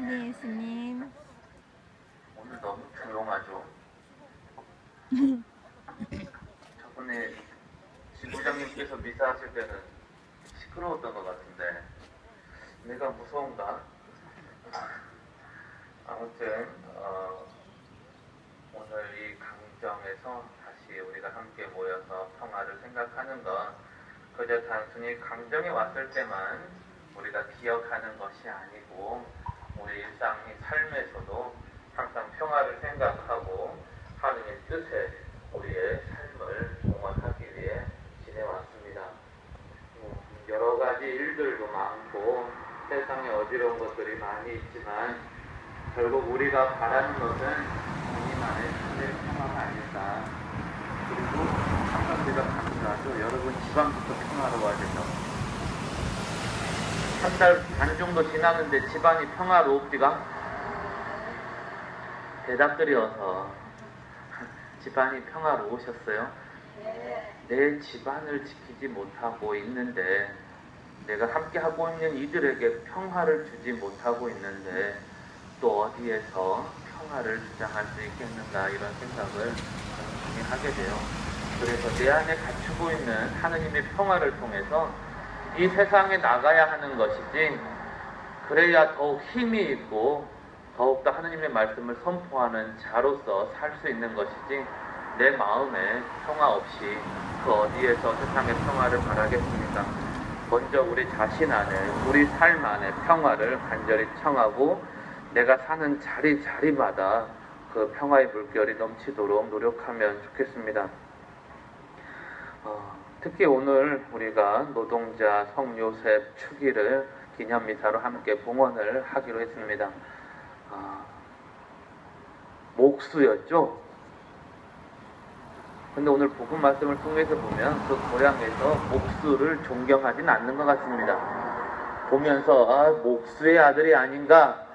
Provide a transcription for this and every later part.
네, 예수님. 오늘 너무 조용하죠? 저번에 지부장님께서 미사하실 때는 시끄러웠던 것 같은데 내가 무서운가? 아무튼 오늘 이 강정에서 다시 우리가 함께 모여서 평화를 생각하는 건 그저 단순히 강정에 왔을 때만 우리가 기억하는 것이 아니고 우리 일상의 삶에서도 항상 평화를 생각하고 하느님의 뜻에 우리의 삶을 동원하기 위해 지내왔습니다. 여러 가지 일들도 많고 세상에 어지러운 것들이 많이 있지만 결국 우리가 바라는 것은 주님 안에 찾을 평화가 아닐까. 그리고 항상 우리가 강조하죠. 여러분 집안부터 평화로워지죠. 한 달 반 정도 지났는데 집안이 평화로웁디가? 대답드려서 집안이 평화로우셨어요? 내 집안을 지키지 못하고 있는데 내가 함께 하고 있는 이들에게 평화를 주지 못하고 있는데 또 어디에서 평화를 주장할 수 있겠는가 이런 생각을 많이 하게 돼요. 그래서 내 안에 갖추고 있는 하느님의 평화를 통해서 이 세상에 나가야 하는 것이지 그래야 더욱 힘이 있고 더욱더 하느님의 말씀을 선포하는 자로서 살 수 있는 것이지 내 마음에 평화 없이 그 어디에서 세상의 평화를 바라겠습니까? 먼저 우리 자신 안에 우리 삶 안에 평화를 간절히 청하고 내가 사는 자리마다 그 평화의 물결이 넘치도록 노력하면 좋겠습니다. 특히 오늘 우리가 노동자 성요셉 축일을 기념미사로 함께 봉헌을 하기로 했습니다. 목수였죠? 근데 오늘 복음 말씀을 통해서 보면 그 고향에서 목수를 존경하진 않는 것 같습니다. 보면서 목수의 아들이 아닌가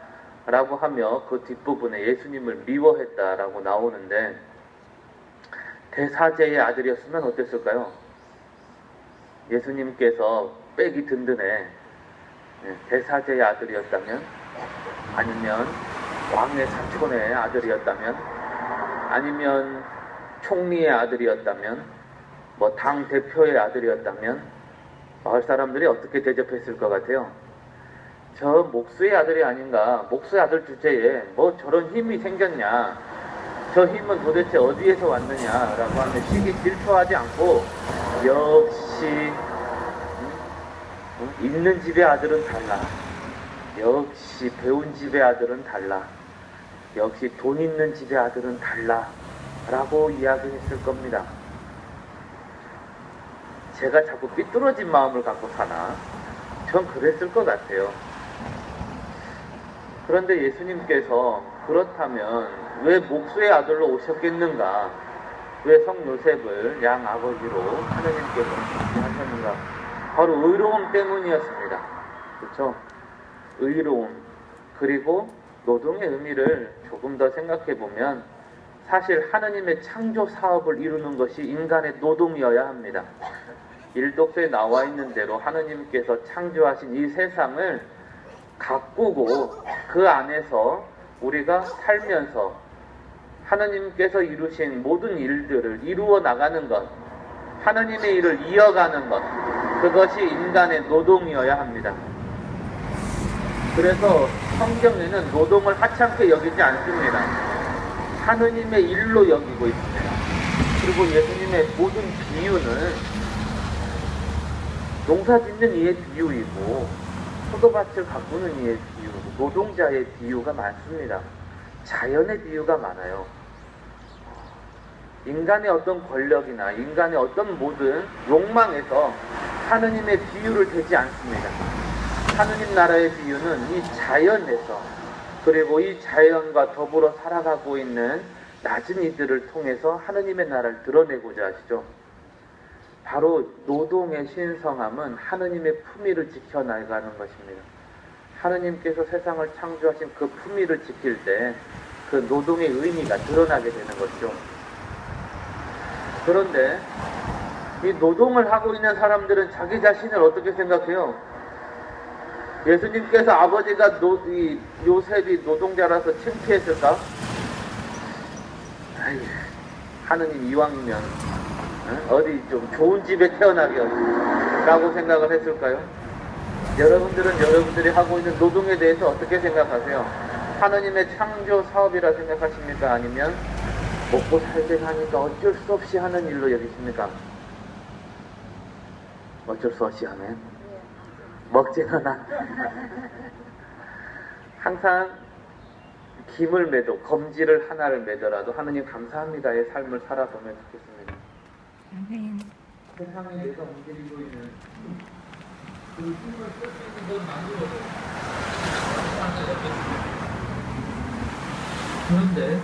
라고 하며 그 뒷부분에 예수님을 미워했다라고 나오는데 대사제의 아들이었으면 어땠을까요? 예수님께서 빽이 든든해 대사제의 아들이었다면, 아니면 왕의 사촌의 아들이었다면, 아니면 총리의 아들이었다면, 뭐 당 대표의 아들이었다면 마을 사람들이 어떻게 대접했을 것 같아요? 저 목수의 아들이 아닌가, 목수의 아들 주제에 뭐 저런 힘이 생겼냐, 저 힘은 도대체 어디에서 왔느냐라고 하면 시기 질투하지 않고 역시 있는 집의 아들은 달라, 역시 배운 집의 아들은 달라, 역시 돈 있는 집의 아들은 달라 라고 이야기했을 겁니다. 제가 자꾸 삐뚤어진 마음을 갖고 사나? 전 그랬을 것 같아요. 그런데 예수님께서 그렇다면 왜 목수의 아들로 오셨겠는가? 왜 성요셉을 양 아버지로 하느님께서 하셨는가? 바로 의로움 때문이었습니다. 그렇죠? 의로움, 그리고 노동의 의미를 조금 더 생각해 보면 사실 하느님의 창조 사업을 이루는 것이 인간의 노동이어야 합니다. 일독서에 나와 있는 대로 하느님께서 창조하신 이 세상을 가꾸고 그 안에서 우리가 살면서 하느님께서 이루신 모든 일들을 이루어 나가는 것, 하느님의 일을 이어가는 것, 그것이 인간의 노동이어야 합니다. 그래서 성경에는 노동을 하찮게 여기지 않습니다. 하느님의 일로 여기고 있습니다. 그리고 예수님의 모든 비유는 농사 짓는 이의 비유이고 포도밭을 가꾸는 이의 비유고 노동자의 비유가 많습니다. 자연의 비유가 많아요. 인간의 어떤 권력이나 인간의 어떤 모든 욕망에서 하느님의 비유를 대지 않습니다. 하느님 나라의 비유는 이 자연에서, 그리고 이 자연과 더불어 살아가고 있는 낮은 이들을 통해서 하느님의 나라를 드러내고자 하시죠. 바로 노동의 신성함은 하느님의 품위를 지켜나가는 것입니다. 하느님께서 세상을 창조하신 그 품위를 지킬 때 그 노동의 의미가 드러나게 되는 것이죠. 그런데 이 노동을 하고 있는 사람들은 자기 자신을 어떻게 생각해요? 예수님께서 아버지가 요셉이 노동자라서 창피했을까? 아이, 하느님 이왕이면 어디 좀 좋은 집에 태어나겠라고 생각을 했을까요? 여러분들은 여러분들이 하고 있는 노동에 대해서 어떻게 생각하세요? 하느님의 창조 사업이라 생각하십니까? 아니면 먹고 살게 하니까 어쩔 수 없이 하는 일로 여기십니까? 어쩔 수 없이 하네. 먹지는 않아. 항상 김을 매도, 검지를 하나를 매더라도 하느님 감사합니다의 삶을 살아보면 좋겠습니다. 아멘. 세상에 내가 움직이고 있는 그 힘을 쓸 수 있는 것만으로도 그런데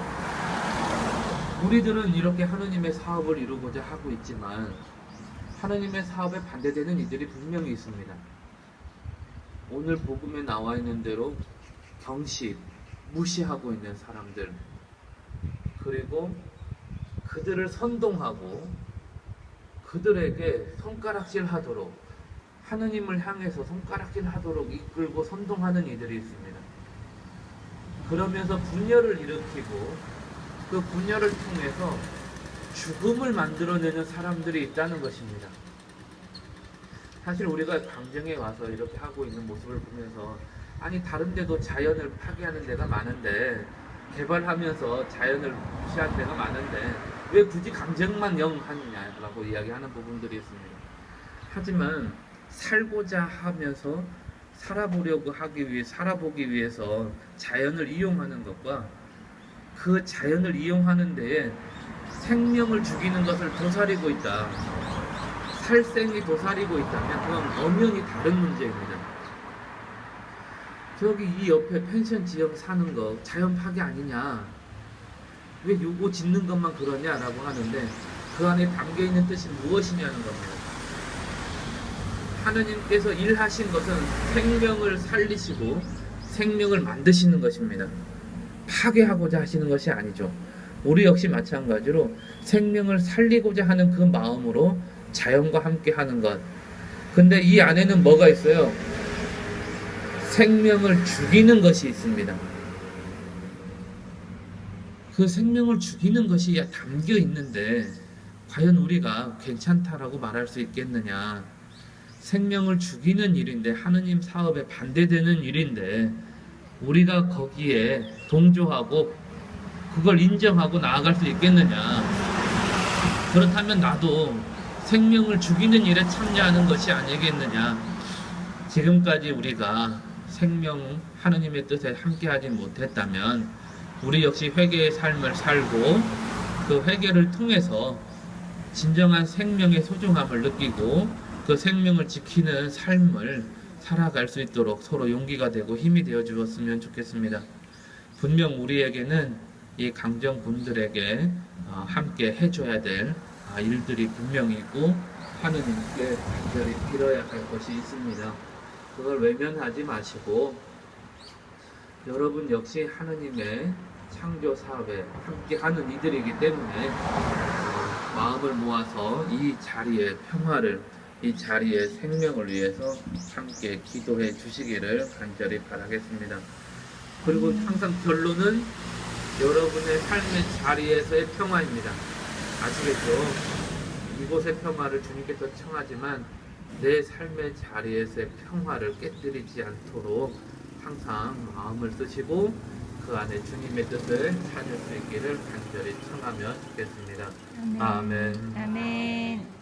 우리들은 이렇게 하느님의 사업을 이루고자 하고 있지만 하느님의 사업에 반대되는 이들이 분명히 있습니다. 오늘 복음에 나와 있는 대로 경시, 무시하고 있는 사람들, 그리고 그들을 선동하고 그들에게 손가락질 하도록, 하느님을 향해서 손가락질 하도록 이끌고 선동하는 이들이 있습니다. 그러면서 분열을 일으키고 그 분열을 통해서 죽음을 만들어내는 사람들이 있다는 것입니다. 사실 우리가 강정에 와서 이렇게 하고 있는 모습을 보면서 아니 다른 데도 자연을 파괴하는 데가 많은데, 개발하면서 자연을 무시하는 데가 많은데 왜 굳이 강정만 하느냐라고 이야기하는 부분들이 있습니다. 하지만 살고자 하면서 살아보기 위해서 자연을 이용하는 것과 그 자연을 이용하는 데에 생명을 죽이는 것을 도사리고 있다, 살생이 도사리고 있다면 그건 엄연히 다른 문제입니다. 저기 이 옆에 펜션 지역 사는 거 자연 파괴 아니냐, 왜 요거 짓는 것만 그러냐라고 하는데 그 안에 담겨있는 뜻이 무엇이냐는 겁니다. 하느님께서 일하신 것은 생명을 살리시고 생명을 만드시는 것입니다. 파괴하고자 하시는 것이 아니죠. 우리 역시 마찬가지로 생명을 살리고자 하는 그 마음으로 자연과 함께 하는 것. 근데 이 안에는 뭐가 있어요? 생명을 죽이는 것이 있습니다. 그 생명을 죽이는 것이 담겨 있는데 과연 우리가 괜찮다라고 말할 수 있겠느냐? 생명을 죽이는 일인데, 하느님 사업에 반대되는 일인데 우리가 거기에 동조하고 그걸 인정하고 나아갈 수 있겠느냐? 그렇다면 나도 생명을 죽이는 일에 참여하는 것이 아니겠느냐? 지금까지 우리가 생명, 하느님의 뜻에 함께하지 못했다면 우리 역시 회개의 삶을 살고 그 회개를 통해서 진정한 생명의 소중함을 느끼고 그 생명을 지키는 삶을 살아갈 수 있도록 서로 용기가 되고 힘이 되어 주었으면 좋겠습니다. 분명 우리에게는 이 강정분들에게 함께 해줘야 될 일들이 분명히 있고 하느님께 간절히 빌어야 할 것이 있습니다. 그걸 외면하지 마시고 여러분 역시 하느님의 창조 사업에 함께 하는 이들이기 때문에 마음을 모아서 이 자리의 평화를, 이 자리의 생명을 위해서 함께 기도해 주시기를 간절히 바라겠습니다. 그리고 항상 결론은 여러분의 삶의 자리에서의 평화입니다. 아시겠죠? 이곳의 평화를 주님께서 청하지만 내 삶의 자리에서의 평화를 깨뜨리지 않도록 항상 마음을 쓰시고 그 안에 주님의 뜻을 찾을 수 있기를 간절히 청하며 좋겠습니다. 아멘. 아멘.